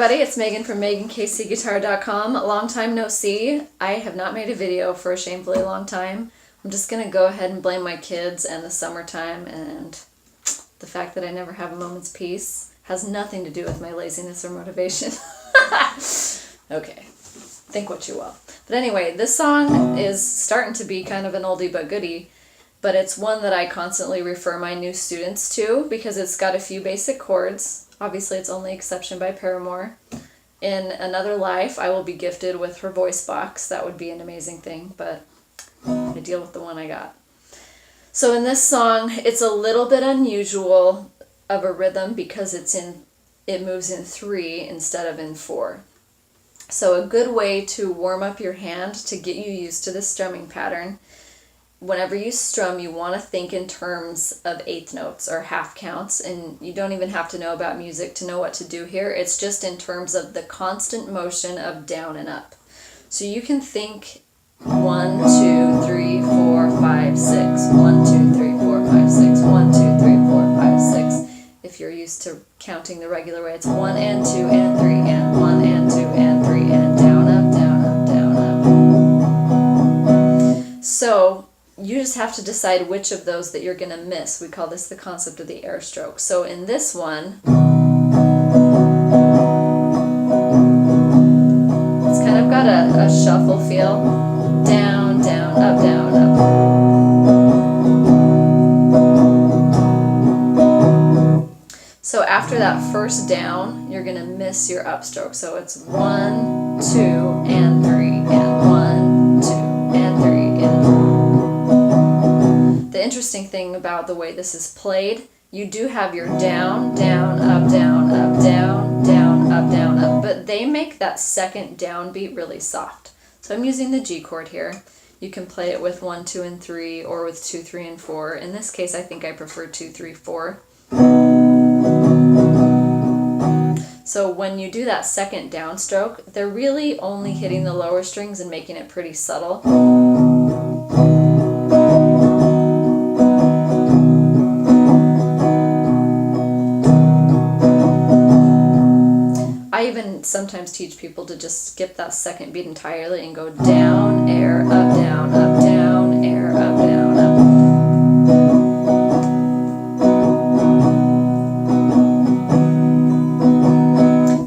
everybody, it's Megan from MeganKCGuitar.com. Long time no see. I have not made a video for a shamefully long time. I'm just going to go ahead and blame my kids and the summertime, and the fact that I never have a moment's peace has nothing to do with my laziness or motivation. Okay, think what you will. But anyway, this song is starting to be kind of an oldie but goodie, but it's one that I constantly refer my new students to because it's got a few basic chords. Obviously, it's Only Exception by Paramore. In another life, I will be gifted with her voice box. That would be an amazing thing, but I deal with the one I got. So in this song, it's a little bit unusual of a rhythm because it moves in 3 instead of in 4. So a good way to warm up your hand to get you used to this strumming pattern, whenever you strum, you want to think in terms of eighth notes or half counts, and you don't even have to know about music to know what to do here. It's just in terms of the constant motion of down and up. So you can think 1, 2, 3, 4, 5, 6, 1, 2, 3, 4, 5, 6, 1, 2, 3, 4, 5, 6. If you're used to counting the regular way, it's 1 and 2 and 3 and 1 and 2 and 3 and down, up, down, up, down, up. So you just have to decide which of those that you're going to miss. We call this the concept of the air stroke. So in this one, it's kind of got a shuffle feel. Down, down, up, down, up. So after that first down, you're going to miss your upstroke. So it's 1, 2, and 3, and 1, 2, and 3, and 4. The interesting thing about the way this is played, you do have your down, down, up, down, up, down, down, up, down, up, but they make that second downbeat really soft. So I'm using the G chord here. You can play it with 1, 2, and 3, or with 2, 3, and 4. In this case, I think I prefer 2, 3, 4. So when you do that second downstroke, they're really only hitting the lower strings and making it pretty subtle. I even sometimes teach people to just skip that second beat entirely and go down, air, up, down, air, up, down, up.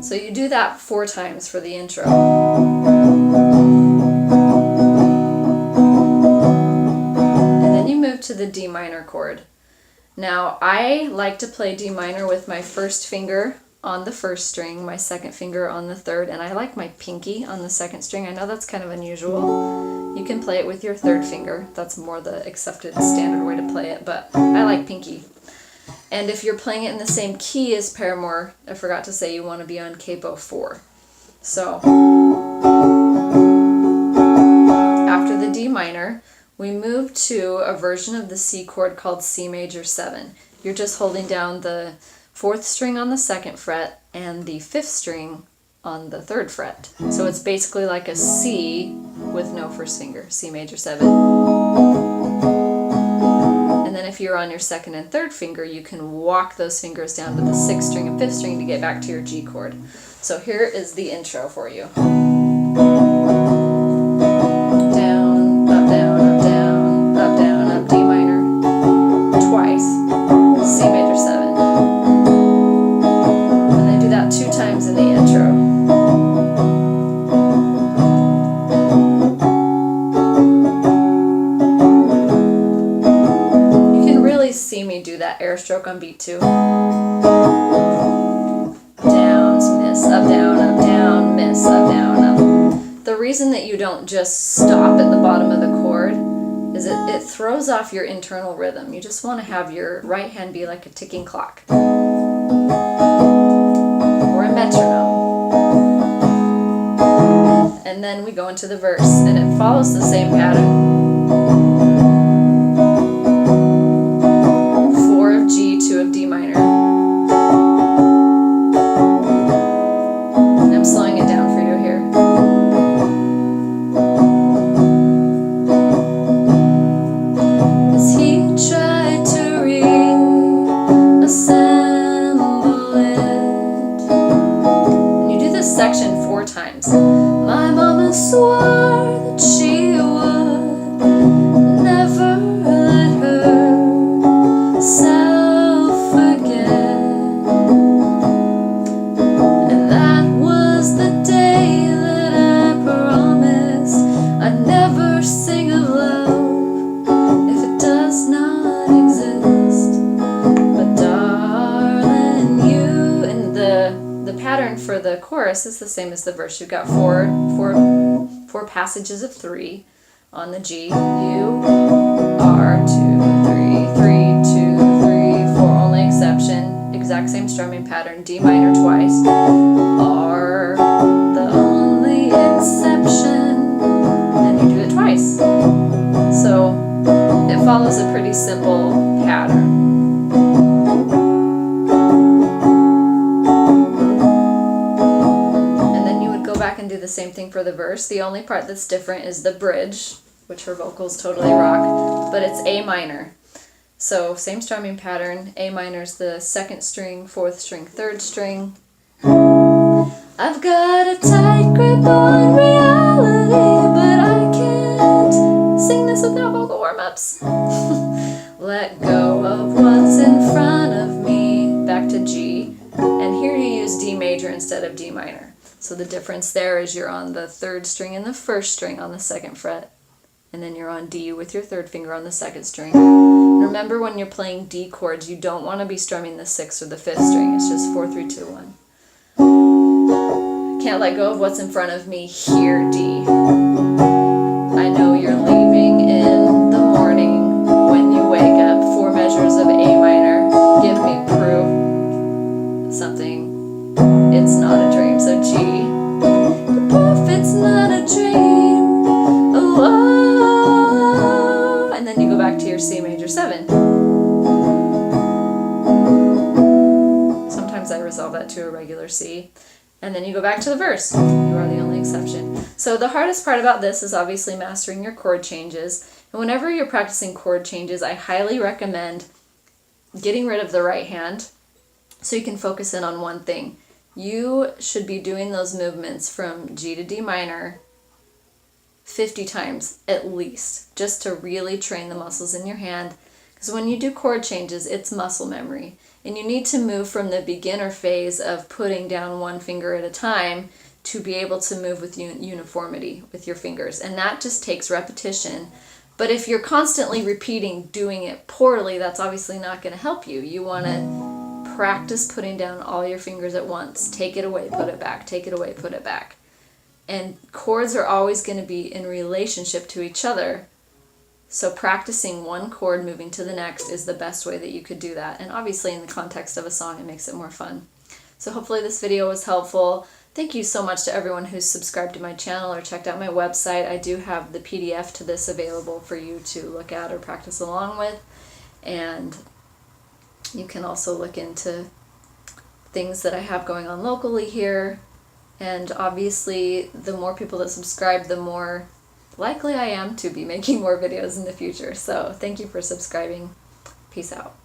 So you do that 4 times for the intro. And then you move to the D minor chord. Now, I like to play D minor with my first finger on the first string, my second finger on the third, and I like my pinky on the second string. I know that's kind of unusual. You can play it with your third finger. That's more the accepted standard way to play it, but I like pinky. And if you're playing it in the same key as Paramore, I forgot to say you want to be on capo 4. So after the D minor, we move to a version of the C chord called C major 7. You're just holding down the 4th string on the 2nd fret and the 5th string on the 3rd fret. So it's basically like a C with no first finger, C major 7. And then if you're on your 2nd and 3rd finger, you can walk those fingers down to the 6th string and 5th string to get back to your G chord. So here is the intro for you. Down, up, down, up, down, up, down, up, D minor, twice, C major 7. 2 times in the intro. You can really see me do that air stroke on beat 2. Downs, miss, up, down, miss, up, down, up. The reason that you don't just stop at the bottom of the chord is it throws off your internal rhythm. You just want to have your right hand be like a ticking clock. Or a metronome. And then we go into the verse, and it follows the same pattern. 4 of G, 2 of D minor. I'm slowing it down for you here. As he tried to reassemble it. And you do for the chorus is the same as the verse. You've got four passages of 3 on the G. You are 2, 3, 3, 2, 3, 4. Only exception, exact same strumming pattern. D minor twice. R, the only exception. And you do it twice. So it follows a pretty simple pattern. And do the same thing for the verse. The only part that's different is the bridge, which her vocals totally rock, but it's A minor. So same strumming pattern. A minor is the 2nd string, 4th string, 3rd string. I've got a tight grip on reality, but I can't sing this without vocal warm-ups. Let go of what's in front of me. Back to G. And here you use D major instead of D minor. So the difference there is you're on the 3rd string and the 1st string on the 2nd fret, and then you're on D with your 3rd finger on the 2nd string. And remember, when you're playing D chords, you don't want to be strumming the 6th or the 5th string. It's just 4, 3, 2, 1. Can't let go of what's in front of me. Here, D. I know you're leaving in the morning when you wake up. 4 measures of A minor. Give me proof. Something. It's not a dream. So G. The proof it's not a dream. Oh, oh, and then you go back to your C major 7. Sometimes I resolve that to a regular C. And then you go back to the verse. You are the only exception. So the hardest part about this is obviously mastering your chord changes. And whenever you're practicing chord changes, I highly recommend getting rid of the right hand so you can focus in on one thing. You should be doing those movements from G to D minor 50 times at least, just to really train the muscles in your hand. Because when you do chord changes, it's muscle memory. And you need to move from the beginner phase of putting down one finger at a time to be able to move with uniformity with your fingers. And that just takes repetition. But if you're constantly repeating doing it poorly, that's obviously not going to help you. You want to practice putting down all your fingers at once. Take it away, put it back. Take it away, put it back. And chords are always going to be in relationship to each other. So practicing one chord moving to the next is the best way that you could do that. And obviously in the context of a song, it makes it more fun. So hopefully this video was helpful. Thank you so much to everyone who's subscribed to my channel or checked out my website. I do have the PDF to this available for you to look at or practice along with. And you can also look into things that I have going on locally here. And obviously, the more people that subscribe, the more likely I am to be making more videos in the future. So thank you for subscribing. Peace out.